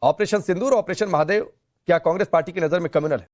Operation सिंदूर, operation Mahadev क्या Congress party की नजर में कम्युनल है?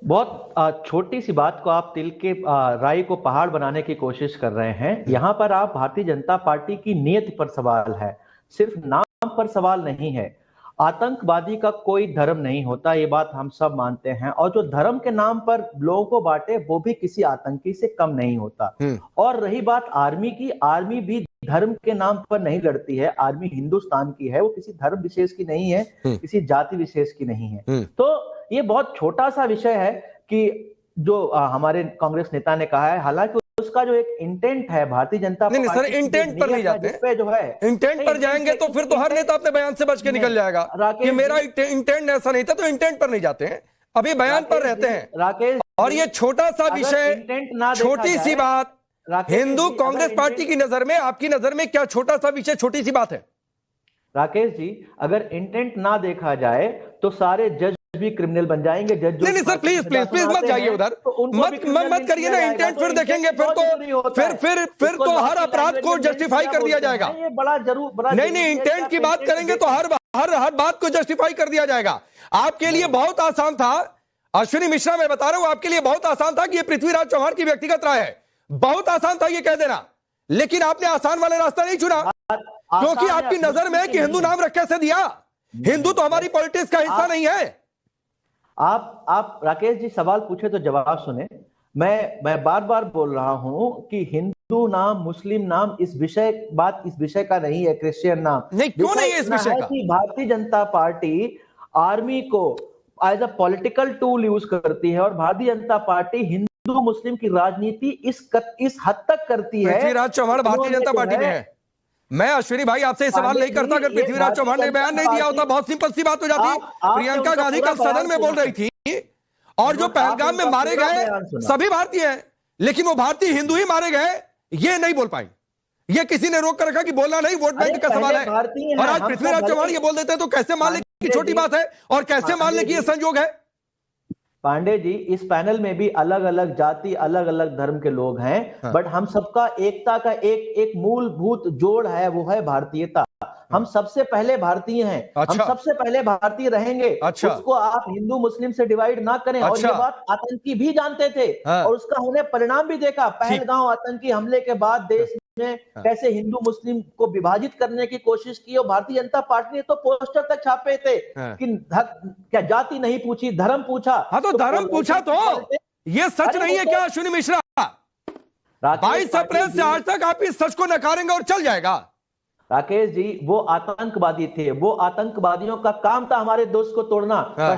बहुत छोटी सी बात को आप तिल के राई को पहाड़ बनाने की कोशिश कर रहे हैं। यहाँ पर आप भारतीय जनता पार्टी की नीयत पर सवाल है, सिर्फ नाम पर सवाल नहीं है। आतंकवादी का कोई धर्म नहीं होता, ये बात हम सब मानते हैं, और जो धर्म के नाम पर लोगों को बांटे वो भी किसी आतंकी से कम नहीं होता। और रही बात आर्मी की, आर्मी भी धर्म के नाम पर नहीं लड़ती है। आर्मी हिंदुस्तान की है, वो किसी धर्म विशेष की नहीं है, किसी जाति विशेष की नहीं है। तो ये बहुत छोटा सा विषय है कि जो हमारे कांग्रेस नेता ने कहा है, हालांकि उसका जो एक इंटेंट है भारतीय जनता पार्टी, नहीं सर, इंटेंट पर नहीं जाते पे जो है, इंटेंट पर जाएंगे तो फिर तो हर नेता अपने बयान से बच के निकल जाएगा कि मेरा इंटेंट ऐसा नहीं था, तो इंटेंट पर नहीं जाते हैं, अभी बयान पर रहते हैं राकेश। और ये छोटा सा विषय, छोटी सी बात, हिंदू कांग्रेस पार्टी की नजर में, आपकी नजर में क्या छोटा सा विषय, छोटी सी बात है? राकेश जी, अगर इंटेंट ना देखा जाए तो सारे जज भी क्रिमिनल बन जाएंगे। जज नहीं सर, प्लीज प्लीज प्लीज मत जाइए उधर, तो मत करिए ना। इंटेंट फिर देखेंगे, फिर तो हर अपराध को जस्टिफाई कर दिया जाएगा। ये बड़ा जरूर नहीं, इंटेंट की बात करेंगे तो हर बात को जस्टिफाई कर दिया जाएगा। आपके लिए बहुत आसान था अश्विनी मिश्रा, मैं बता रहा हूं, आपके लिए बहुत आसान था कि ये पृथ्वीराज चौहान की व्यक्तिगत राय है, बहुत आसान था ये कह देना, लेकिन आपने आसान वाला रास्ता नहीं चुना, क्योंकि आपकी नजर में कि हिंदू नाम रख कैसे दिया? हिंदू तो हमारी पॉलिटिक्स का हिस्सा नहीं है। आप राकेश जी सवाल पूछे तो जवाब सुने। मैं बार बार बोल रहा हूं कि हिंदू नाम, मुस्लिम नाम इस विषय का नहीं है, क्रिश्चियन नाम नहीं, क्यों नहीं है इस विषय का? भारतीय जनता पार्टी आर्मी को as a political tool use करती है, और भारतीय जनता पार्टी हिंदू मुस्लिम की राजनीति इस हद तक करती है। पृथ्वीराज चौहान भारतीय जनता पार्टी में है। मैं अश्विनी भाई आपसे सवाल नहीं करता अगर पृथ्वीराज चौहान ने बयान नहीं दिया होता, बहुत सिंपल सी बात हो जाती। प्रियंका गांधी कल सदन में बोल रही थी और जो पहलगाम में मारे गए सभी भारतीय हैं, लेकिन वो भारतीय हिंदू ही मारे गए, ये नहीं बोल पाई। ये किसी ने रोक कर रखा कि बोलना नहीं, वोट बैंक का सवाल है, और आज पृथ्वीराज चौहान ये बोल देते हैं, तो कैसे मान लें कि छोटी बात है और कैसे मान लें कि ये संयोग है? पांडे जी, इस पैनल में भी अलग अलग जाति, अलग अलग धर्म के लोग हैं, बट हम सबका एकता का एक मूलभूत जोड़ है, वो है भारतीयता। हम सबसे पहले भारतीय हैं। हम सबसे पहले भारतीय रहेंगे। उसको आप हिंदू मुस्लिम से डिवाइड ना करें। और ये बात आतंकी भी जानते थे, और उसका उन्हें परिणाम भी देखा। पहलगांव आतंकी हमले के बाद देश में कैसे हिंदू मुस्लिम को विभाजित करने की कोशिश की, और भारतीय जनता पार्टी ने तो पोस्टर तक छापे थे कि क्या जाति नहीं पूछी, धर्म पूछा। हाँ तो धर्म पूछा, तो ये सच नहीं है क्या अश्विनी मिश्रा? 22 अप्रैल से आज तक आप इस सच को नकारेंगे और चल जाएगा? राकेश जी, वो आतंकवादी थे, वो आतंकवादियों का काम था हमारे देश को तोड़ना। पर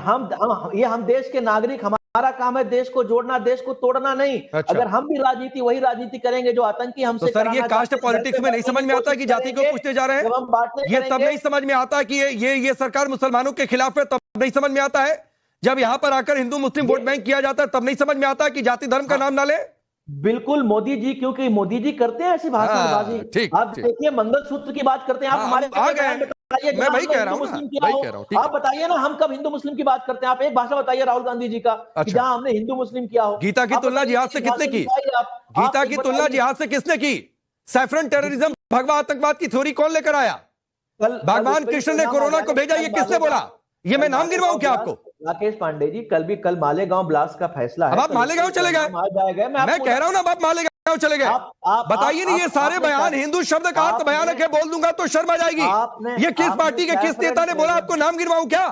हम देश के नागरिक, हमारा काम है देश को जोड़ना, देश को तोड़ना नहीं। अगर हम भी वही राजनीति करेंगे जो आतंकी हमसे तो सर, ये कास्ट पॉलिटिक्स में नहीं समझ में आता कि जाति को पूछते जा रहे हैं? ये तब नहीं समझ में आता कि ये सरकार मुसलमानों के खिलाफ है, तब नहीं समझ में आता है। जब यहां पर आकर हिंदू मुस्लिम वोट बैंक किया जाता है, तब नहीं समझ में आता कि जाति धर्म का नाम ना ले। बिल्कुल मोदी जी, क्योंकि मोदी जी करते हैं ऐसी भाषणबाजी। आप देखिए, मंगलसूत्र की बात करते हैं आप, हमारे मैं वही कह रहा हूँ, आप बताइए ना, हम कब हिंदू मुस्लिम की बात करते हैं? आप एक भाषण बताइए राहुल गांधी जी का, जहां हमने हिंदू मुस्लिम किया हो। गीता की तुलना जिहाद से किसने की? गीता की तुलना जिहाद से किसने की? सैफरन टेररिज्म, भगवा आतंकवाद की थ्योरी कौन लेकर आया? भगवान कृष्ण ने कोरोना को भेजा, ये किसने बोला? ये मैं नाम गिनवाऊं क्या आपको? राकेश पांडे जी, कल मालेगांव ब्लास्ट का फैसला है। आप मालेगांव चले गए? मैं कह रहा हूं ना, आप मालेगांव चले गए। बताइए नहीं, ये सारे बयान हिंदू शब्द का अर्थ भयानक है, बोल दूंगा तो शर्म आ जाएगी। ये किस पार्टी के किस नेता ने बोला? आपको नाम गिनवाऊं क्या?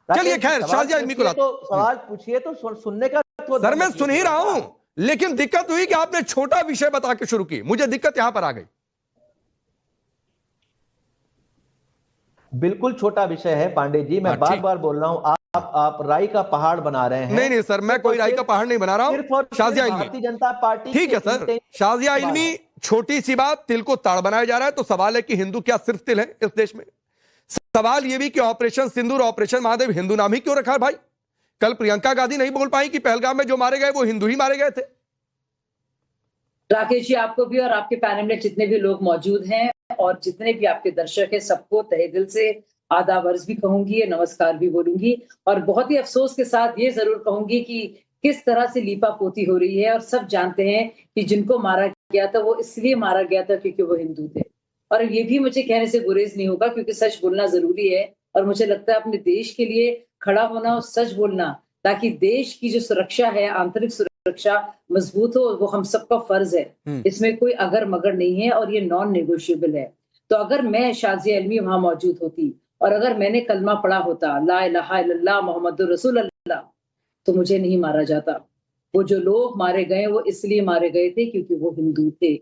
चलिए खैर, शाजिया इल्मी को सवाल पूछिए तो सुनने का। सर मैं सुन ही रहा हूं, लेकिन दिक्कत हुई कि आपने छोटा विषय बता के शुरू की, मुझे दिक्कत यहां पर आ गई। बिल्कुल छोटा विषय है पांडे जी, मैं बार बार बोल रहा हूं। आप राई का पहाड़ बना रहे हैं। नहीं सर, मैं कोई राई का पहाड़ नहीं बना रहा हूं। शाजिया इल्मी, भारतीय जनता पार्टी, ठीक है सर, शाजिया इल्मी, छोटी सी बात, तिल को ताड़ बनाया जा रहा है। तो सवाल है कि हिंदू क्या सिर्फ तिल है इस देश में? सवाल यह भी कि ऑपरेशन सिंदूर, ऑपरेशन महादेव हिंदू नाम ही क्यों रखा है भाई? कल प्रियंका गांधी नहीं बोल पाई कि पहलगाम में जो मारे गए वो हिंदू ही मारे गए थे। राकेश जी, आपको भी और आपके पैनल में जितने भी लोग मौजूद हैं और जितने भी आपके दर्शक हैं, सबको तहे दिल से आदाब अर्ज भी कहूंगी, नमस्कार भी बोलूंगी, और बहुत ही अफसोस के साथ ये जरूर कहूंगी कि किस तरह से लीपापोती हो रही है। और सब जानते हैं कि जिनको मारा गया था वो इसलिए मारा गया था क्योंकि वो हिंदू थे, और ये भी मुझे कहने से गुरेज नहीं होगा, क्योंकि सच बोलना जरूरी है। और मुझे लगता है अपने देश के लिए खड़ा होना और सच बोलना, ताकि देश की जो सुरक्षा है, आंतरिक सुरक्षा मजबूत हो, वो हम सबका फर्ज है। इसमें कोई अगर मगर नहीं है और ये नॉन नेगोशिएबल है। तो अगर मैं शाजिया इल्मी वहां मौजूद होती और अगर मैंने कलमा पढ़ा होता ला इलाहा इल्लल्लाह मोहम्मदुर रसूलुल्लाह, तो मुझे नहीं मारा जाता। वो जो लोग मारे गए वो इसलिए मारे गए थे क्योंकि वो हिंदू थे।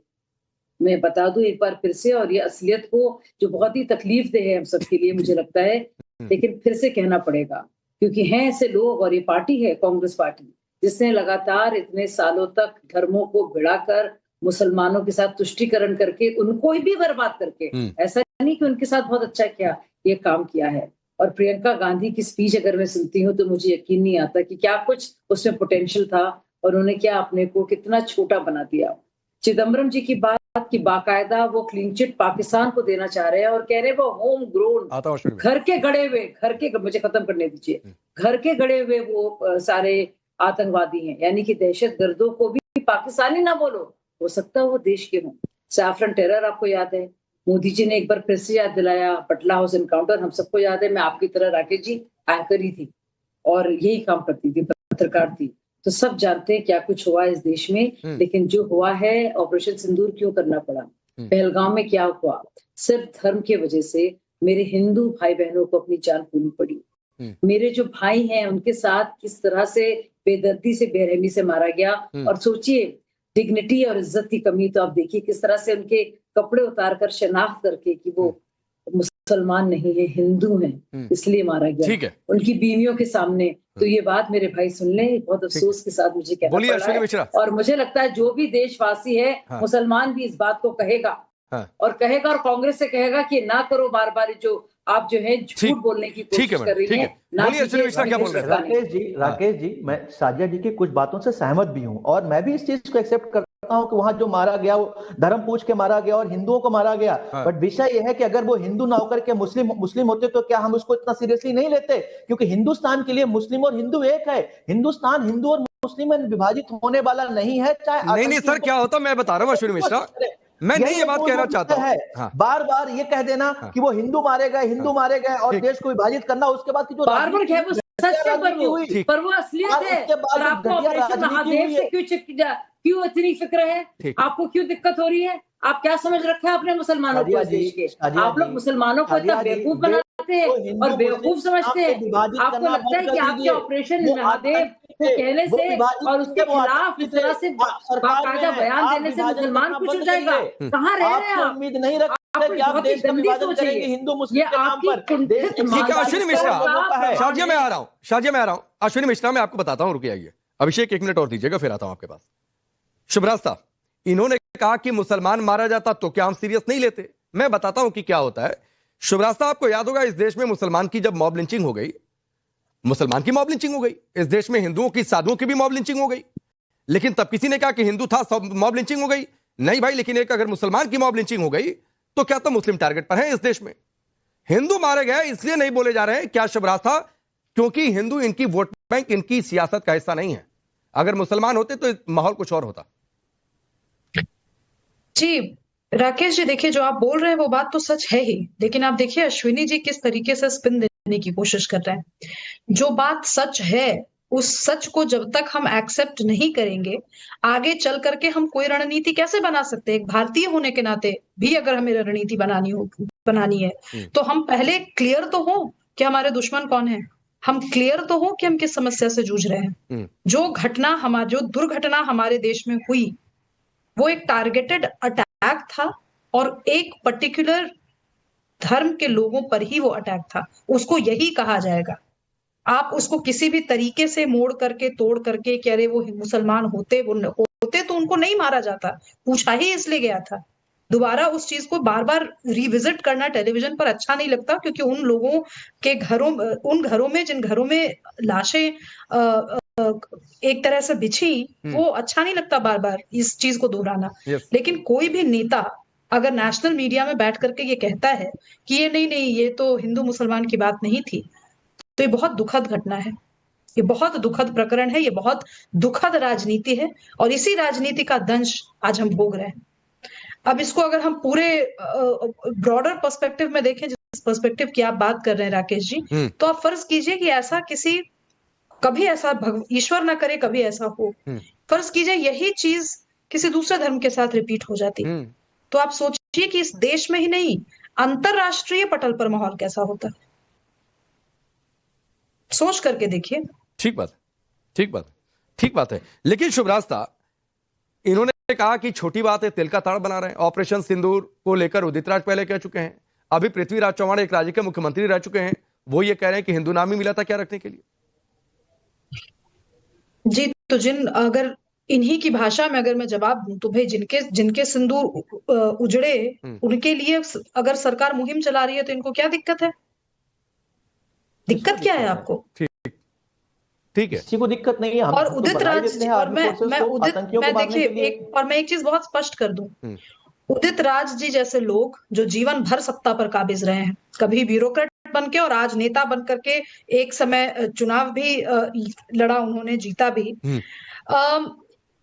मैं बता दूं एक बार फिर से, और ये असलियत को जो बहुत ही तकलीफ दे है हम सबके लिए मुझे लगता है, लेकिन फिर से कहना पड़ेगा, क्योंकि हैं ऐसे लोग, और ये पार्टी है कांग्रेस पार्टी, जिसने लगातार इतने सालों तक धर्मों को भिड़ाकर मुसलमानों के साथ तुष्टीकरण करके उनको भी बर्बाद करके, ऐसा नहीं कि उनके साथ बहुत अच्छा किया, ये काम किया है। और प्रियंका गांधी की स्पीच अगर मैं सुनती हूँ तो मुझे यकीन नहीं आता कि क्या कुछ उसमें पोटेंशियल था और उन्होंने क्या अपने को कितना छोटा बना दिया। चिदम्बरम जी की बात कि बाकायदा वो क्लीन चिट पाकिस्तान को देना चाह रहे हैं और कह रहे हैं वो होम ग्रोन, घर के गड़े हुए, मुझे खत्म करने दीजिए, घर के गड़े हुए वो सारे आतंकवादी हैं, यानी कि दहशत गर्दों को भी पाकिस्तानी ना बोलो, हो सकता है वो देश के हों। सैफरन टेरर आपको याद है, मोदी जी ने एक बार फिर से याद दिलाया, पटला हाउस एनकाउंटर हम सबको याद है। मैं आपकी तरह राकेश जी एंकर ही थी और यही काम करती थी, पत्रकार थी, तो सब जानते हैं क्या कुछ हुआ इस देश में। लेकिन जो हुआ है, ऑपरेशन सिंदूर क्यों करना पड़ा, पहलगाम में क्या हुआ, सिर्फ धर्म की वजह से मेरे हिंदू भाई बहनों को अपनी जान खोनी पड़ी। मेरे जो भाई हैं उनके साथ किस तरह से बेदर्दी से, बेरहमी से मारा गया। और सोचिए डिग्निटी और इज्जत की कमी, तो आप देखिए किस तरह से उनके कपड़े उतार कर शनाख्त करके कि वो मुसलमान नहीं है, हिंदू हैं, इसलिए मारा गया। ठीक है, उनकी बीवियों के सामने। तो ये बात मेरे भाई सुन ले, बहुत अफसोस के साथ मुझे कहना पड़ रहा है। और मुझे लगता है जो भी देशवासी है, मुसलमान भी इस बात को कहेगा और कहेगा, और कांग्रेस से कहेगा कि ना करो बार बार जो आप जो है झूठ बोलने की कोशिश कर रही है। राकेश जी, मैं साजिया जी की कुछ बातों से सहमत भी हूँ और मैं भी इस चीज को एक्सेप्ट करता हूँ कि वहां जो मारा गया वो धर्म पूछ के मारा गया और हिंदुओं को मारा गया। बट विषय यह है कि अगर वो हिंदू ना होकर के मुस्लिम होते तो क्या हम उसको इतना सीरियसली नहीं लेते? क्योंकि हिंदुस्तान के लिए मुस्लिम और हिंदू एक है। हिंदुस्तान हिंदू और मुस्लिम में विभाजित होने वाला नहीं है। चाहे नहीं सर, क्या होता मैं बता रहा हूँ अश्विनी मिश्रा, मैं नहीं ये बात कहना चाहता हूँ। बार बार ये कह देना कि वो हिंदू मारे गए और देश को विभाजित करना, उसके बाद की जो बार बार पर वो असलियत है। और आपको ऑपरेशन महादेव से क्यों इतनी फिक्र है, आपको क्यों दिक्कत हो रही है? आप क्या समझ रखा है अपने मुसलमानों को, देश के? आप लोग मुसलमानों को इतना बेवकूफ बनाते हैं और बेवकूफ समझते हैं। आपको लगता है कि आपके ऑपरेशन महादेव को कहने से और उसके खिलाफ इस तरह से बाकायदा बयान देने से मुसलमान कुछ हो जाएगा? कहाँ रह रहे हैं आप? उम्मीद नहीं रखते कि आप देश का विभाजन करेंगे हिंदू मुस्लिम के नाम पर। अश्विनी मिश्रा, शाजिया मैं आ रहा हूँ। अश्विनी मिश्रा, मैं आपको बताता हूँ, रुकिए आइए। अभिषेक 1 मिनट और दीजिएगा, फिर आता हूं आपके पास। शुभराज साहब, इन्होंने कहा कि मुसलमान मारा जाता तो क्या हम सीरियस नहीं लेते? मैं बताता हूं कि क्या होता है। शुभराज साहब, आपको याद होगा इस देश में मुसलमान की जब मॉब लिंचिंग हो गई, मुसलमान की मॉब लिंचिंग हो गई, इस देश में हिंदुओं की, साधुओं की भी मॉब लिंचिंग हो गई। लेकिन तब किसी ने कहा कि हिंदू था, सब मॉब लिंचिंग हो गई? नहीं भाई, लेकिन एक अगर मुसलमान की मॉब लिंचिंग हो गई तो क्या तो मुस्लिम टारगेट पर है इस देश में? हिंदू मारे गए इसलिए नहीं बोले जा रहे हैं क्या शुभराज साहब? क्योंकि हिंदू इनकी वोट बैंक, इनकी सियासत का हिस्सा नहीं है। अगर मुसलमान होते तो माहौल कुछ और होता। जी राकेश जी, देखिए जो आप बोल रहे हैं वो बात तो सच है ही, लेकिन आप देखिए अश्विनी जी किस तरीके से स्पिन देने की कोशिश कर रहे हैं। जो बात सच है उस सच को जब तक हम एक्सेप्ट नहीं करेंगे, आगे चल करके हम कोई रणनीति कैसे बना सकते हैं? एक भारतीय होने के नाते भी अगर हमें रणनीति बनानी है तो हम पहले क्लियर तो हो कि हमारे दुश्मन कौन है, हम क्लियर तो हो कि हम किस समस्या से जूझ रहे हैं। जो दुर्घटना हमारे देश में हुई वो एक टारगेटेड अटैक था और एक पर्टिकुलर धर्म के लोगों पर ही वो अटैक था, उसको यही कहा जाएगा। आप उसको किसी भी तरीके से मोड़ करके, तोड़ करके कि अरे वो मुसलमान होते तो उनको नहीं मारा जाता, पूछा ही इसलिए गया था। दोबारा उस चीज को बार बार रिविजिट करना टेलीविजन पर अच्छा नहीं लगता, क्योंकि उन लोगों के उन घरों में जिन घरों में लाशें एक तरह से बिछी, वो अच्छा नहीं लगता बार बार इस चीज को दोहराना। लेकिन कोई भी नेता अगर नेशनल मीडिया में बैठ करके ये कहता है कि ये नहीं ये तो हिंदू मुसलमान की बात नहीं थी, तो ये बहुत दुखद घटना है, ये बहुत दुखद प्रकरण है, ये बहुत दुखद राजनीति है और इसी राजनीति का दंश आज हम भोग रहे हैं। अब इसको अगर हम पूरे ब्रॉडर पर्सपेक्टिव में देखें, जिस पर्सपेक्टिव की आप बात कर रहे हैं राकेश जी, तो आप फर्ज कीजिए कि ऐसा कभी ऐसा ईश्वर ना करे कभी ऐसा हो, फर्ज कीजिए यही चीज किसी दूसरे धर्म के साथ रिपीट हो जाती, तो आप सोचिए कि इस देश में ही नहीं अंतरराष्ट्रीय पटल पर माहौल कैसा होता है। सोच करके देखिए। ठीक बात, ठीक बात, ठीक बात है। लेकिन शुभरास्ता, इन्होंने कहा कि छोटी बात है, तिल का ताड़ बना रहे हैं। ऑपरेशन सिंदूर को लेकर उदित राज पहले कह चुके हैं, अभी पृथ्वीराज चौहान एक राज्य के मुख्यमंत्री रह चुके हैं, वो ये कह रहे हैं कि हिंदू नाम ही मिला था क्या रखने के लिए। जी, तो अगर इन्हीं की भाषा में अगर मैं जवाब दूं तो भाई जिनके सिंदूर उजड़े उनके लिए अगर सरकार मुहिम चला रही है तो इनको क्या दिक्कत है? दिक्कत क्या है आपको? ठीक है, किसी को दिक्कत नहीं है। और उदित राज, और मैं देखिए मैं एक चीज बहुत स्पष्ट कर दूं, उदित राज जी जैसे लोग जो जीवन भर सत्ता पर काबिज रहे हैं, कभी ब्यूरोक्रेट बनके और आज नेता बन करके, एक समय चुनाव भी लड़ा उन्होंने, जीता भी,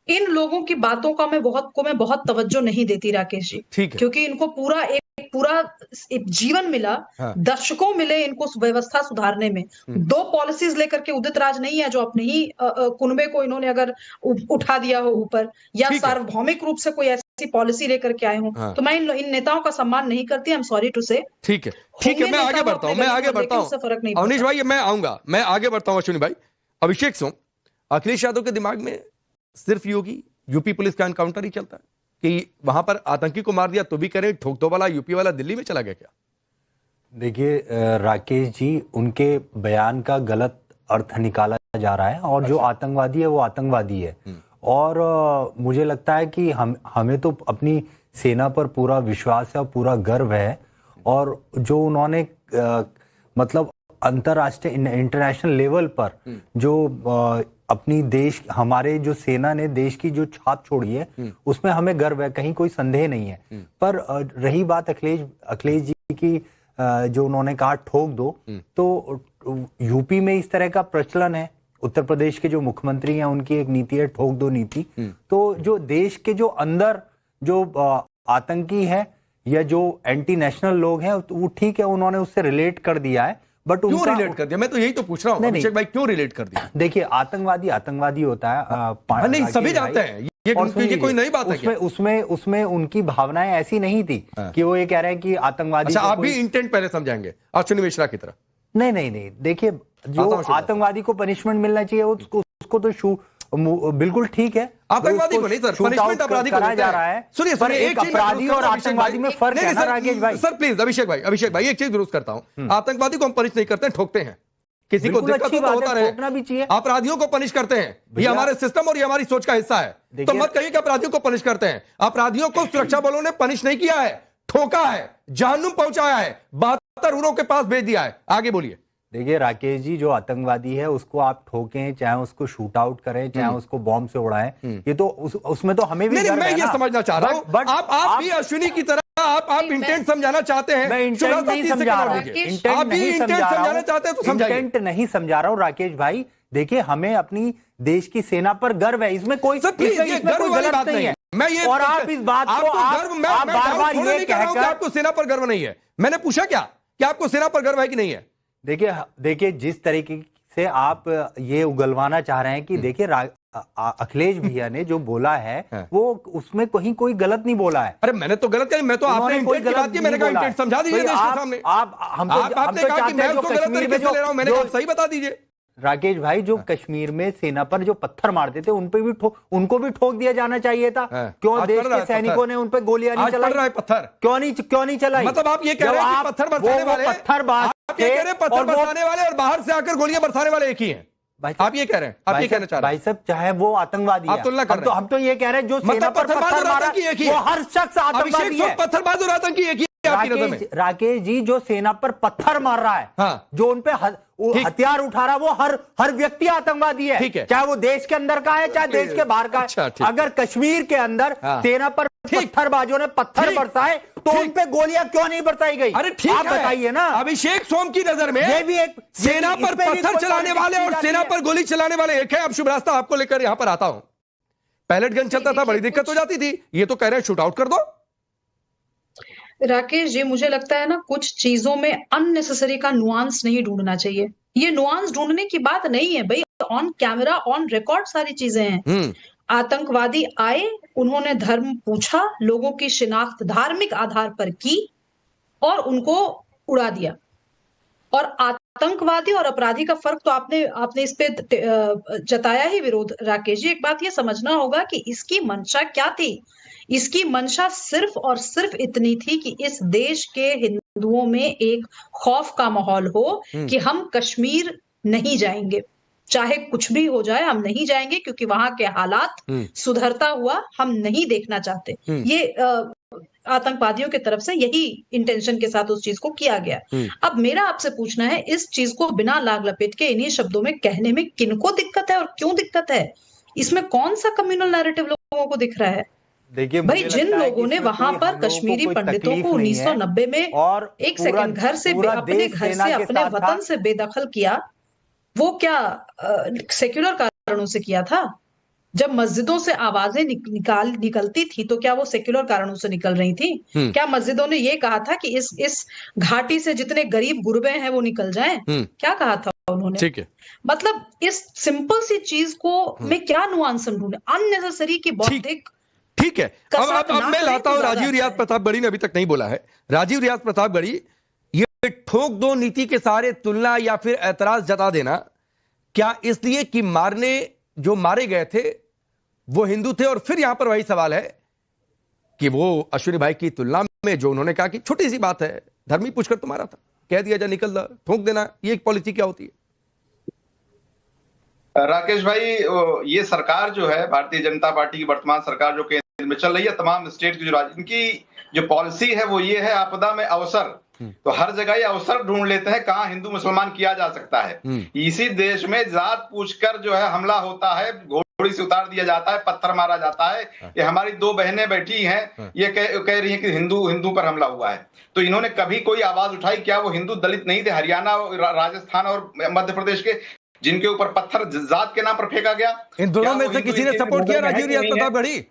इन लोगों की बातों का मैं बहुत तवज्जो नहीं देती राकेश जी, क्योंकि इनको पूरा जीवन मिला, दशकों मिले इनको व्यवस्था सुधारने में। 2 पॉलिसीज लेकर के उदित राज नहीं है जो अपने ही कुनबे को इन्होंने अगर उठा दिया हो ऊपर, या सार्वभौमिक रूप से कोई ऐसी पॉलिसी लेकर के आए हो, तो मैं इन नेताओं का सम्मान नहीं करती। आई एम सॉरी टू से। ठीक है, मैं आगे बढ़ता हूँ, उससे फर्क नहीं। अवनीश भाई मैं आऊंगा, मैं आगे बढ़ता हूँ। अश्विनी भाई, अभिषेक सोम, अखिलेश यादव के दिमाग में सिर्फ यूपी पुलिस का एनकाउंटर ही चलता है कि वहां पर आतंकी को मार दिया तो भी करें, ठोक दो वाला यूपी वाला दिल्ली में चला गया क्या? देखिए राकेश जी, उनके बयान का गलत अर्थ निकाला जा रहा है, और जो आतंकवादी है वो आतंकवादी है। और मुझे लगता है कि हमें तो अपनी सेना पर पूरा विश्वास है और पूरा गर्व है, और जो उन्होंने मतलब अंतरराष्ट्रीय इंटरनेशनल लेवल पर जो अपनी देश, हमारे जो सेना ने देश की जो छाप छोड़ी है, उसमें हमें गर्व है, कहीं कोई संदेह नहीं है। पर रही बात अखिलेश जी की, जो उन्होंने कहा ठोक दो, तो यूपी में इस तरह का प्रचलन है, उत्तर प्रदेश के जो मुख्यमंत्री हैं उनकी एक नीति है ठोक दो नीति। तो जो देश के जो अंदर जो आतंकी है या जो एंटी नेशनल लोग हैं, वो ठीक है, उन्होंने उससे रिलेट कर दिया है, बट क्यों रिलेट कर दिया? मैं तो यही तो पूछ रहा हूं अभिषेक भाई, क्यों रिलेट कर दिया? देखिए, आतंकवादी होता है, नहीं सभी जानते हैं, ये कोई नई बात है। उसमें उनकी भावनाएं ऐसी नहीं थी कि वो ये कह रहे हैं कि आतंकवादी। अच्छा, आप भी इंटेंट पहले समझाएंगे अश्विनी मिश्रा की तरह? नहीं, देखिए, जो आतंकवादी को पनिशमेंट मिलना चाहिए उसको तो बिल्कुल ठीक है, आतंकवादी को नहीं सर, पनिशमेंट अपराधी को जा रहा है। सुनिए, एक अपराधी और आतंकवादी में फर्क है ना राकेश भाई। सर प्लीज अभिषेक भाई एक चीज दुरुस्त करता हूं, आतंकवादी को हम पनिश नहीं करते, ठोकते हैं। किसी को दिक्कत हो तो होता रहे, भी चाहिए। अपराधियों को पनिश करते हैं, ये हमारे सिस्टम और ये हमारी सोच का हिस्सा है। तो मत कहिए कि अपराधियों को पनिश करते हैं। अपराधियों को सुरक्षा बलों ने पनिश नहीं किया है, ठोका है, जहन्नुम पहुंचाया है, 72 उरों के पास भेज दिया है। आगे बोलिए। देखिए राकेश जी, जो आतंकवादी है उसको आप ठोकें, चाहे उसको शूट आउट करें, चाहे उसको बॉम्ब से उड़ाएं, ये तो उसमें तो हमें भी मैं ये समझना चाह रहा हूं, आप भी अश्विनी की तरह आप इंटेंट समझाना चाहते हैं। मैं इंटेंट नहीं समझा रहा हूं, इंटेंट नहीं समझा रहा हूं राकेश भाई। देखिए, हमें अपनी देश की सेना पर गर्व है, इसमें कोई गलत नहीं है। मैं ये, और आप इस बात को आप बार-बार ये कहकर आपको सेना पर गर्व नहीं है। मैंने पूछा क्या कि आपको सेना पर गर्व है कि नहीं है? देखिए, जिस तरीके से आप ये उगलवाना चाह रहे हैं कि देखिए अखिलेश भैया ने जो बोला है वो उसमें कहीं कोई गलत नहीं बोला है। अरे मैंने तो गलत कहा, मैं तो आपने इंटेंट की बात की, मैंने कहा इंटेंट समझा दीजिए देश के सामने। आपने कहा कि मैं उसको गलत तरीके से ले रहा हूं, मैंने कहा सही बता दीजिए। राकेश भाई, जो कश्मीर में सेना पर जो पत्थर मारते थे उनको भी ठोक दिया जाना चाहिए था। क्यों देश के सैनिकों ने उन पर गोलियां नहीं चलाई? पत्थर क्यों नहीं चलाई? मतलब आप ये कह रहे हैं कि पत्थर बरसाने वाले पत्थर बरसाने वाले और बाहर से आकर गोलियां बरसाने वाले एक ही हैं? आप ये कह रहे हैं, आप ये कहना चाह रहे हैं? भाई साहब, चाहे वो आतंकवादी है, हम तो ये कह रहे हैं जो सेना पर पत्थर मारा वो हर शख्स आतंकवादी है। पत्थरबाज और आतंकी एक ही है। राकेश जी, जो सेना पर पत्थर मार रहा है, जो उन पे हथियार उठा रहा है, वो हर व्यक्ति आतंकवादी है, चाहे वो देश के अंदर का है चाहे देश के बाहर का है। अगर कश्मीर के अंदर सेना पर पत्थरबाजों ने पत्थर बरसाए तो उन पे गोलियां क्यों नहीं बरसाई गई? अरे ठीक आप बताइए ना। अभिषेक सोम की नजर में ये भी एक सेना पर पत्थर चलाने वाले और सेना पर गोली चलाने वाले एक है। अब शुभ रास्ता आपको लेकर यहां पर आता हूं। पैलेट गन चलता था, बड़ी दिक्कत हो जाती थी, ये तो कह रहे हैं शूट आउट कर दो। राकेश जी, मुझे लगता है ना कुछ चीजों में अननेसेसरी का नुआंस नहीं ढूंढना चाहिए। ये नुआंस ढूंढने की बात नहीं है भाई, ऑन कैमरा ऑन रिकॉर्ड सारी चीजें हैं। आतंकवादी आए, उन्होंने धर्म पूछा, लोगों की शिनाख्त धार्मिक आधार पर की और उनको उड़ा दिया। और आतंकवादी और अपराधी का फर्क तो आपने इस पे जताया ही विरोध। राकेश जी, एक बात ये समझना होगा कि इसकी मंशा क्या थी। इसकी मंशा सिर्फ और सिर्फ इतनी थी कि इस देश के हिंदुओं में एक खौफ का माहौल हो कि हम कश्मीर नहीं जाएंगे, चाहे कुछ भी हो जाए हम नहीं जाएंगे, क्योंकि वहां के हालात सुधरता हुआ हम नहीं देखना चाहते। ये आतंकवादियों की तरफ से यही इंटेंशन के साथ उस चीज को किया गया। अब मेरा आपसे पूछना है, इस चीज को बिना लाग लपेट के इन्हीं शब्दों में कहने में किनको दिक्कत है और क्यों दिक्कत है? इसमें कौन सा कम्युनल नैरेटिव लोगों को दिख रहा है? देखिए भाई, जिन लोगों ने वहां पर कश्मीरी पंडितों को 1990 में और एक सेकंड घर से अपने घर से अपने वतन से बेदखल किया, वो क्या सेक्युलर कारणों से किया था? जब मस्जिदों से आवाजें निकलती थी तो क्या वो सेक्युलर कारणों से निकल रही थी? क्या मस्जिदों ने ये कहा था कि इस घाटी से जितने गरीब गुरबे हैं वो निकल जाएं? क्या कहा था उन्होंने? ठीक है, मतलब इस सिंपल सी चीज को मैं क्या नुआंस ढूंढे? अननेसेसरी की बौद्धिक। ठीक है, अब मैं लाता हूं राजीव रियाज प्रतापगढ़ी ने अभी तक नहीं बोला है। राजीव रियाज प्रतापगढ़ी, ये ठोक दो नीति के सारे तुलना या फिर ऐतराज जता देना, क्या इसलिए कि जो मारे गए थे वो हिंदू थे? और फिर यहां पर वही सवाल है कि वो अश्विनी भाई की तुलना में जो उन्होंने कहा कि छोटी सी बात है, धर्म ही पूछकर तो मारा था, कह दिया जा निकल दा, ठोक देना, ये एक पॉलिसी क्या होती है? राकेश भाई, ये सरकार जो है भारतीय जनता पार्टी की वर्तमान सरकार जो केंद्र में चल रही है, तमाम स्टेट की इनकी जो पॉलिसी है वो ये है, आपदा में अवसर। तो हर जगह ये अवसर ढूंढ लेते हैं कहां हिंदू मुसलमान किया जा सकता है। इसी देश में जात पूछकर जो है हमला होता है, घोड़ी से उतार दिया जाता है, पत्थर मारा जाता है। ये हमारी दो बहनें बैठी हैं, ये कह रही हैं कि हिंदू पर हमला हुआ है। तो इन्होंने कभी कोई आवाज उठाई? क्या वो हिंदू दलित नहीं थे हरियाणा, राजस्थान और मध्य प्रदेश के, जिनके ऊपर पत्थर जात के नाम पर फेंका गया? इन दोनों में से किसी ने सपोर्ट किया राजीव रियाज प्रतापगढ़ी?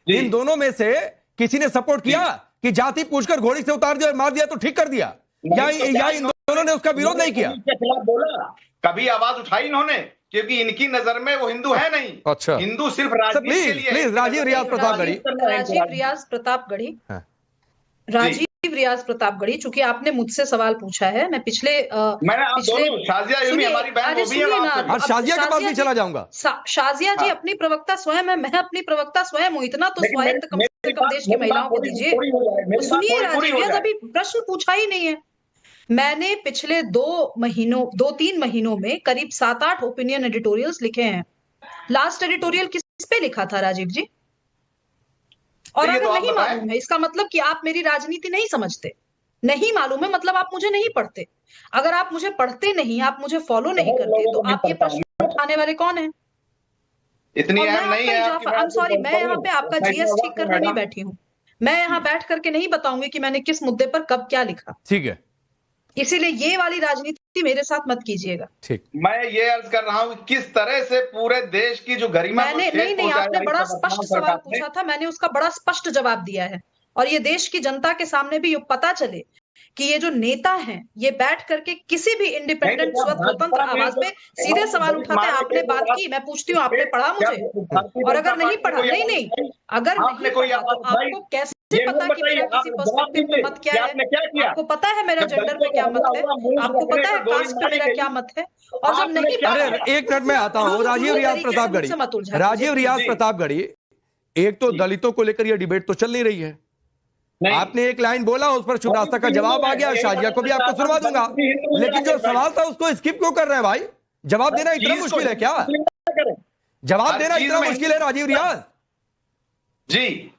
इन दोनों में से किसी ने सपोर्ट किया कि जाति पूछकर घोड़ी से उतार दिया और मार दिया तो ठीक कर दिया, या इन दोनों ने उसका विरोध नहीं किया? बोला, कभी आवाज उठाई इन्होंने? क्योंकि इनकी नजर में वो हिंदू है नहीं। अच्छा, हिंदू सिर्फ राजनीति के लिए। प्लीज राजीव रियाज प्रतापगढ़ी। राजीव रियाज प्रतापगढ़ी, चूंकि आपने मुझसे सवाल पूछा है, मैं शाजिया के पास भी चला जाऊंगा। शाजिया जी अपनी प्रवक्ता स्वयं है, मैं अपनी प्रवक्ता स्वयं हूँ, इतना तो स्वायत्त कम से कम देश की महिलाओं को दीजिए। सुनिए राजीव रियाज, अभी प्रश्न पूछा ही नहीं है। मैंने पिछले 2-3 महीनों में करीब 7-8 ओपिनियन एडिटोरियल्स लिखे हैं। लास्ट एडिटोरियल किस पे लिखा था राजीव जी? और अगर नहीं मालूम है, इसका मतलब कि आप मेरी राजनीति नहीं समझते। नहीं मालूम है मतलब आप मुझे नहीं पढ़ते। अगर आप मुझे पढ़ते नहीं, आप मुझे फॉलो नहीं करते, तो आप ये प्रश्न उठाने वाले कौन है? इतनी अहम नहीं है। आई एम सॉरी, मैं यहाँ पे आपका जीएस ठीक करने नहीं बैठी हूँ। मैं यहाँ बैठ करके नहीं बताऊंगी कि मैंने किस मुद्दे पर कब क्या लिखा। ठीक है, इसीलिए ये वाली राजनीति मेरे साथ मत कीजिएगा। ठीक, मैं ये अर्ज कर रहा हूँ किस तरह से पूरे देश की जो गरिमा, मैंने नहीं, आपने बड़ा स्पष्ट सवाल पूछा था, मैंने उसका बड़ा स्पष्ट जवाब दिया है। और ये देश की जनता के सामने भी ये पता चले कि ये जो नेता हैं, ये बैठ करके किसी भी इंडिपेंडेंट स्वतंत्र आवाज पे सीधे सवाल उठाते हैं। आपने बात की, मैं पूछती हूँ, आपने पढ़ा मुझे? और अगर नहीं पढ़ा, नहीं, अगर नहीं पढ़ा तो आपको कैसे पता कि मेरा किसी पर्सपेक्टिव पे मत क्या है? आपको पता है मेरा जेंडर पे क्या मत है? आपको पता है कास्ट पे मेरा क्या मत है? और जब नहीं पता, एक मिनट में आता हूँ। राजीव रियाज प्रतापगढ़ी, राजीव रियाज प्रतापगढ़ी, एक तो दलितों को लेकर यह डिबेट तो चल नहीं रही है। आपने एक लाइन बोला, उस पर शुभ रास्ता का जवाब आ गया, शाजिया को भी आपको सुनवा दूंगा, लेकिन जो सवाल था उसको स्किप क्यों कर रहे हैं भाई? जवाब देना इतना मुश्किल है क्या? जवाब देना इतना मुश्किल है राजीव रियाज जी?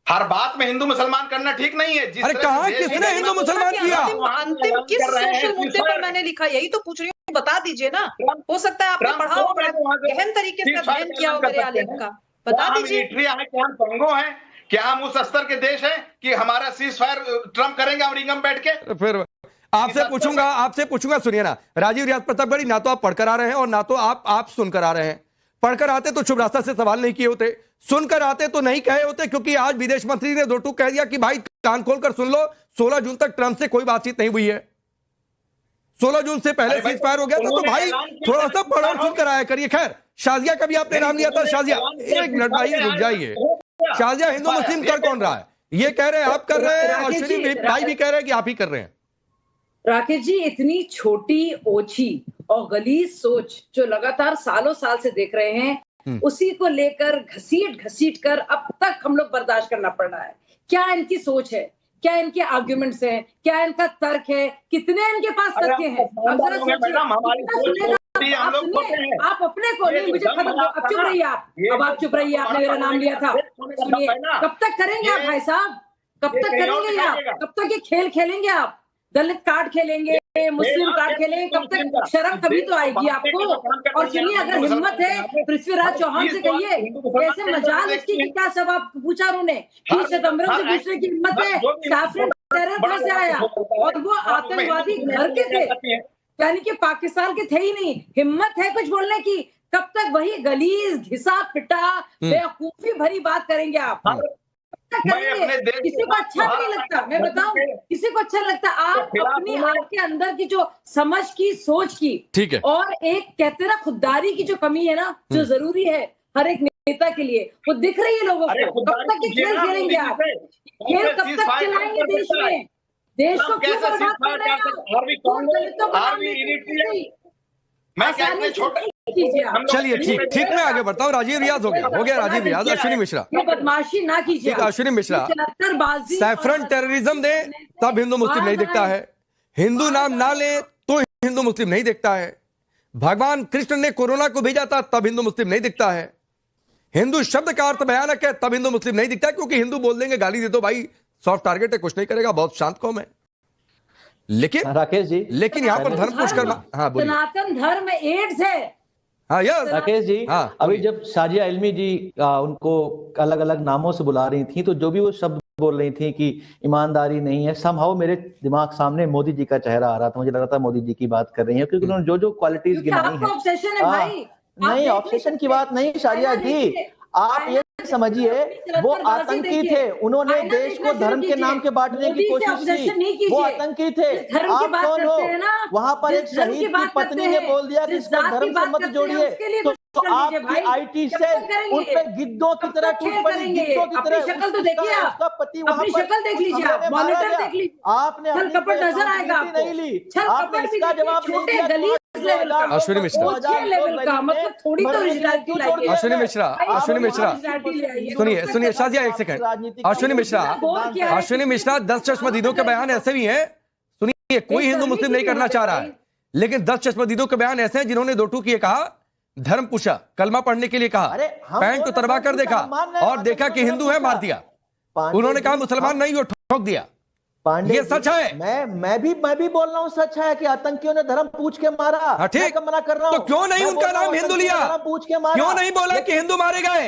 हर बात में हिंदू मुसलमान करना ठीक नहीं है। अरे कहां किसने हिंदू मुसलमान किया? अंतिम किस सोशल मुद्दे पर मैंने लिखा, यही तो पूछ रही हूँ, बता दीजिए ना। हो सकता है आपने पढ़ा हो, गहन तरीके से अध्ययन किया हो मेरे आलेख का, बता दीजिए। क्या हम पंगो हैं? क्या हम उस स्तर के देश हैं कि हमारा सीज फायर ट्रम्प करेंगे अमेरिका में बैठ के? फिर आपसे पूछूंगा, सुनिए ना राजीव रियाज प्रतापगढ़ी, ना तो आप पढ़कर आ रहे हैं और ना तो आप सुनकर आ रहे हैं। पढ़कर आते तो शुभ रास्ता से सवाल नहीं किए होते, सुनकर आते तो नहीं कहे होते, क्योंकि आज विदेश मंत्री ने दो टूक कह दिया कि भाई कान खोलकर सुन लो, 16 जून तक ट्रंप से कोई बातचीत नहीं हुई है। 16 जून से पहले सीज फायर हो गया था, तो भाई थोड़ा सा पढ़ और सुनकर आया करिए। खैर, शाजिया का भी आपने नाम लिया था। शाजिया, एक मिनट भाई रुक जाइए। शाजिया, हिंदू मुस्लिम कर कौन रहा है? ये कह रहे हैं आप कर रहे हैं, और अश्विनी भाई भी कह रहे हैं कि आप ही कर रहे हैं। राकेश जी, इतनी छोटी ओछी और गलीज सोच जो लगातार सालों साल से देख रहे हैं, उसी को लेकर घसीट कर अब तक हम लोग बर्दाश्त करना पड़ रहा है। क्या इनकी सोच है? क्या इनके आर्ग्यूमेंट्स हैं? क्या इनका तर्क है? कितने इनके पास तथ्य हैं? आप अपने को नहीं, मुझे खत्म, अब चुप रहिए आप, अब आप चुप रहिए, आपने मेरा नाम लिया था। सुनिए, कब तक करेंगे आप भाई साहब? कब तक करेंगे आप? कब तक ये खेल खेलेंगे आप? दलित कार्ड खेलेंगे, मुस्लिम कार्ड खेलेंगे, कब तक? शर्म कभी तो आएगी आपको। और सुनिए, अगर हिम्मत है पृथ्वीराज चौहान से कहिए, कैसे मजाल इसकी कि क्या सवाल पूछा उन्होंने कि सितंबर से दूसरे की हिम्मत है, काफिर टेरर कहां से आया? और वो आतंकवादी घर के थे, यानी कि पाकिस्तान के थे ही नहीं। हिम्मत है कुछ बोलने की? कब तक वही गलीज घिसा पिटा बेवकूफी भरी बात करेंगे आप? किसी को अच्छा भी नहीं लगता, मैं बताऊं, किसी को अच्छा लगता। आप अपनी आपके अंदर की जो समझ की, सोच की, ठीक है, और एक कहते ना खुददारी की जो कमी है ना, जो जरूरी है हर एक नेता के लिए, वो दिख रही है लोगों को। कब तक ये खेल खेलेंगे आप? खेल कब तक चलाएंगे देश में? देश को क्यों बर्बाद कर रहे हैं? चलिए ठीक, मैं आगे बढ़ता हूँ। राजीव रियाज हो गया राजीव रियाज। अश्विनी मिश्रा, बदमाशी ना कीजिए। अश्विनी मिश्रा, सैफरन टेररिज्म दे तब हिंदू मुस्लिम नहीं दिखता है, हिंदू नाम ना ले तो हिंदू मुस्लिम नहीं दिखता है, भगवान कृष्ण ने कोरोना को भेजा था तब हिंदू मुस्लिम नहीं दिखता है, हिंदू शब्द का अर्थ भयानक है तब हिंदू मुस्लिम नहीं दिखता है, क्योंकि हिंदू बोल देंगे गाली दे दो भाई, सॉफ्ट टारगेट है, कुछ नहीं करेगा, बहुत शांत कौम है। लेकिन राकेश जी, लेकिन यहाँ पर धर्म पुष्कर, हाँ बोलिए। सनातन धर्म एड्स है। हाँ यस राकेश जी, हाँ, अभी जब शाजिया इल्मी जी उनको अलग अलग नामों से बुला रही थी, तो जो भी वो शब्द बोल रही थी कि ईमानदारी नहीं है, समहाउ मेरे दिमाग सामने मोदी जी का चेहरा आ रहा था। मुझे लग रहा था मोदी जी की बात कर रही है, क्योंकि उन्होंने जो जो क्वालिटीज गिनाई है। नहीं, ऑब्सेशन की बात नहीं शाजिया जी, आप ये समझिए, वो आतंकी थे, उन्होंने देश को धर्म के नाम के बांटने की कोशिश की, वो आतंकी थे। आप कौन हो? वहां पर एक शहीद की पत्नी ने बोल दिया कि इसको धर्म से मत जोड़िए, तो आपकी आईटी से उन पे गिद्धों की तरह टूट पड़ी, गिद्धों की तरह। शक्ल तो देखिए, उसका पति वहां पर शक्ल देख लीजिए, आप मॉनिटर देख लीजिए, आपने कपड़ नजर आएगा, नहीं ली, आपने इसका जवाब नहीं दिया। अश्विनी मिश्रा, अश्विनी मिश्रा, सुनिए शाजिया, एक सेकंड। अश्विनी मिश्रा, 10 चश्मदीदों के बयान ऐसे भी हैं, सुनिए, कोई हिंदू मुस्लिम नहीं करना चाह रहा है, लेकिन 10 चश्मदीदों के बयान ऐसे हैं जिन्होंने दो टूक ये कहा, धर्म पूछा, कलमा पढ़ने के लिए कहा, पैंट उतरवा कर देखा और देखा कि हिंदू है, मार दिया। उन्होंने कहा मुसलमान नहीं, वो ठोक दिया। ये सच है। मैं भी बोल रहा हूँ, सच है कि आतंकियों ने धर्म पूछ के मारा। ठीक, मना कर रहा हूँ, तो क्यों नहीं उनका नाम हिंदू लिया? पूछ के मारा, क्यों नहीं बोला कि हिंदू मारे गए?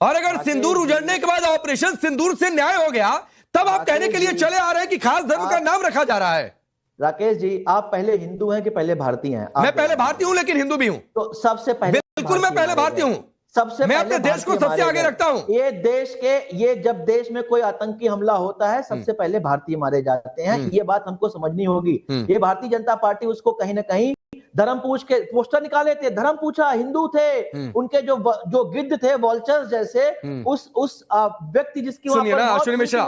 और अगर सिंदूर उजड़ने के बाद ऑपरेशन सिंदूर से न्याय हो गया, तब आप कहने के लिए चले आ रहे हैं कि खास धर्म का नाम रखा जा रहा है। राकेश जी, आप पहले हिंदू हैं कि पहले भारतीय हैं? मैं पहले भारतीय हूं, लेकिन हिंदू भी हूं। तो सबसे पहले, बिल्कुल मैं पहले भारतीय हूं, मैं अपने देश को सबसे आगे रखता हूं। ये जब देश में कोई आतंकी हमला होता है, सबसे पहले भारतीय मारे जाते हैं। ये बात हमको समझनी होगी। ये भारतीय जनता पार्टी उसको कहीं ना कहीं धर्म पूछ के पोस्टर निकाले थे, धर्म पूछा, हिंदू थे, उनके जो गिद्ध थे, वॉल्चर्स जैसे, उस व्यक्ति जिसकी, सुनिए ना अश्विनी मिश्रा,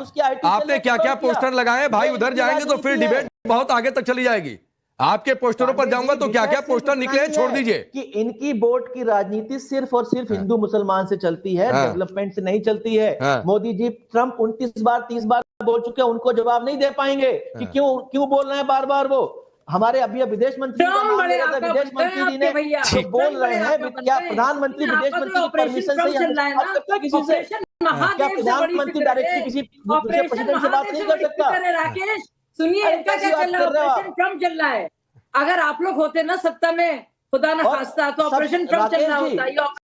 आपने क्या क्या पोस्टर लगाए भाई? उधर जाएंगे तो फिर डिबेट बहुत आगे तक चली जाएगी। आपके पोस्टरों पर जाऊंगा तो क्या क्या पोस्टर निकले, छोड़ दीजिए। कि इनकी वोट की राजनीति सिर्फ और सिर्फ हिंदू मुसलमान से चलती है, डेवलपमेंट से नहीं चलती है। मोदी जी, ट्रंप 29 बार 30 बार बोल चुके हैं, उनको जवाब नहीं दे पाएंगे कि क्यों बोल रहे हैं बार बार। वो हमारे अभी विदेश मंत्री विदेश मंत्री जी ने जो बोल रहे हैं, क्या प्रधानमंत्री विदेश मंत्री की परमिशन से किसी से, क्या प्रधानमंत्री डायरेक्टली किसी प्रेसिडेंट से बात नहीं कर सकता? राकेश सुनिए, इनका क्या चल रहा है? ऑपरेशन ट्रम्प चल रहा है। अगर आप लोग होते ना सत्ता में, खुदा न खास्ता, तो ऑपरेशन ट्रम्प चल रहा होता।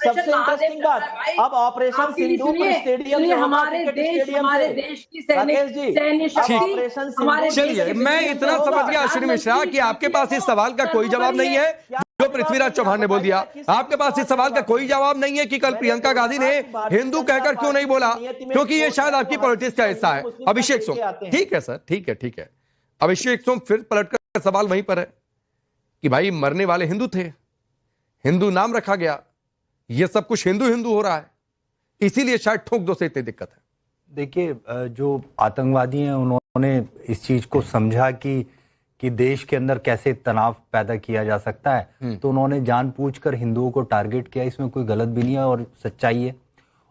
सबसे इंटरेस्टिंग बात, अब ऑपरेशन सिंदूर स्टेडियम में हमारे देश की सैन्य शक्ति, चलिए, मैं इतना समझ गया अश्विनी मिश्रा कि आपके पास इस सवाल का कोई जवाब नहीं है। जो पृथ्वीराज चौहान ने बोल दिया। आपके पास इस सवाल का कोई जवाब नहीं है कि कल प्रियंका गांधी ने हिंदू कहकर क्यों नहीं बोला, क्योंकि ये शायद आपकी पॉलिटिक्स का हिस्सा है। अभिषेक सोम, ठीक है सर, ठीक है। अभिषेक सोम फिर पलटकर सवाल वहीं पर है कि भाई मरने वाले हिंदू थे, हिंदू नाम रखा गया, ये सब कुछ हिंदू हिंदू हो रहा है, इसीलिए शायद ठोक दो से इतनी दिक्कत है। देखिए, जो आतंकवादी हैं उन्होंने इस चीज को समझा कि देश के अंदर कैसे तनाव पैदा किया जा सकता है, तो उन्होंने जानबूझकर हिंदुओं को टारगेट किया। इसमें कोई गलत भी नहीं है और सच्चाई है,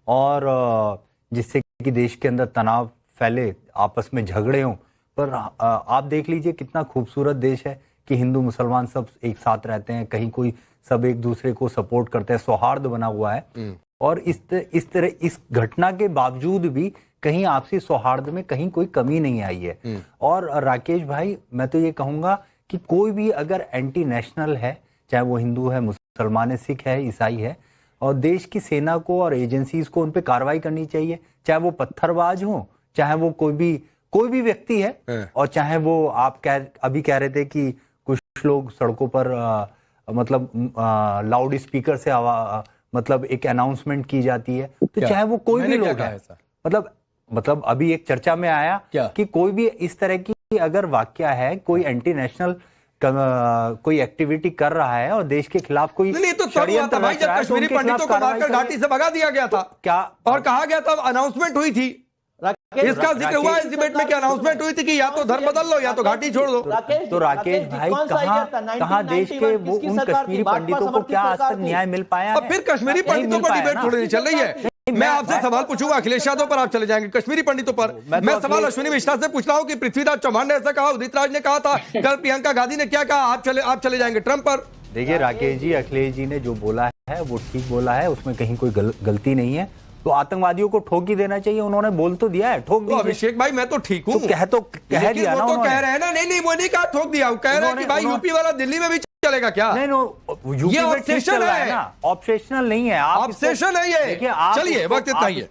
और जिससे कि देश के अंदर तनाव फैले, आपस में झगड़े हों। पर आप देख लीजिए कितना खूबसूरत देश है कि हिंदू मुसलमान सब एक साथ रहते हैं, कहीं कोई सब एक दूसरे को सपोर्ट करते हैं, सौहार्द बना हुआ है। और इस तरह इस घटना के बावजूद भी कहीं आपसी सौहार्द में कहीं कोई कमी नहीं आई है। और राकेश भाई, मैं तो ये कहूंगा कि कोई भी अगर एंटी नेशनल है, चाहे वो हिंदू है, मुसलमान है, सिख है, ईसाई है, और देश की सेना को और एजेंसीज को उन पे कार्रवाई करनी चाहिए, चाहे वो पत्थरबाज हो, चाहे वो कोई भी व्यक्ति है, और चाहे वो आप अभी कह रहे थे कि कुछ लोग सड़कों पर मतलब लाउड स्पीकर से मतलब एक अनाउंसमेंट की जाती है, तो चाहे वो कोई भी लोग है, मतलब अभी एक चर्चा में आया कि कोई भी इस तरह की अगर वाक्य है, कोई एंटी नेशनल कोई एक्टिविटी कर रहा है और देश के खिलाफ कोई नहीं तो षड्यंत्र भाई, जब कश्मीरी पंडितों को मारकर घाटी से भगा दिया गया था, क्या और कहा गया था, अनाउंसमेंट हुई थी, इसका जिक्र हुआ इस डिबेट में, कि अनाउंसमेंट हुई थी कि या तो धर्म बदल लो या तो घाटी छोड़ दो। तो राकेश भाई, कहां देश के वो उन कश्मीरी पंडितों को क्या आज तक न्याय मिल पाया है? फिर कश्मीरी पंडितों पर डिबेट थोड़ी चल रही है। मैं आपसे सवाल पूछूंगा अखिलेश यादव पर, आप चले जाएंगे कश्मीरी पंडितों पर। मैं सवाल अश्विनी मिश्रा से पूछ रहा हूं कि पृथ्वीराज चौहान ने ऐसा कहा, उदित राज ने कहा था, कल प्रियंका गांधी ने क्या कहा, आप चले जाएंगे ट्रंप पर। देखिए राकेश जी, अखिलेश जी ने जो बोला है वो ठीक बोला है, उसमें कहीं कोई गलती नहीं है। तो आतंकवादियों को ठोक ही देना चाहिए, उन्होंने बोल तो दिया है, ठोक दिया। अभिषेक भाई, मैं तो ठीक हूँ, कह दिया ना, वो तो कह रहे हैं ना, नहीं वो नहीं कहा ठोक दिया, वो कह रहे हैं कि भाई यूपी वाला दिल्ली में भी चलेगा क्या? नहीं, ये ऑब्सेशन है, ऑब्सेशनल नहीं है, ऑब्सेशन है ये। चलिए, वक्त इतना ही है।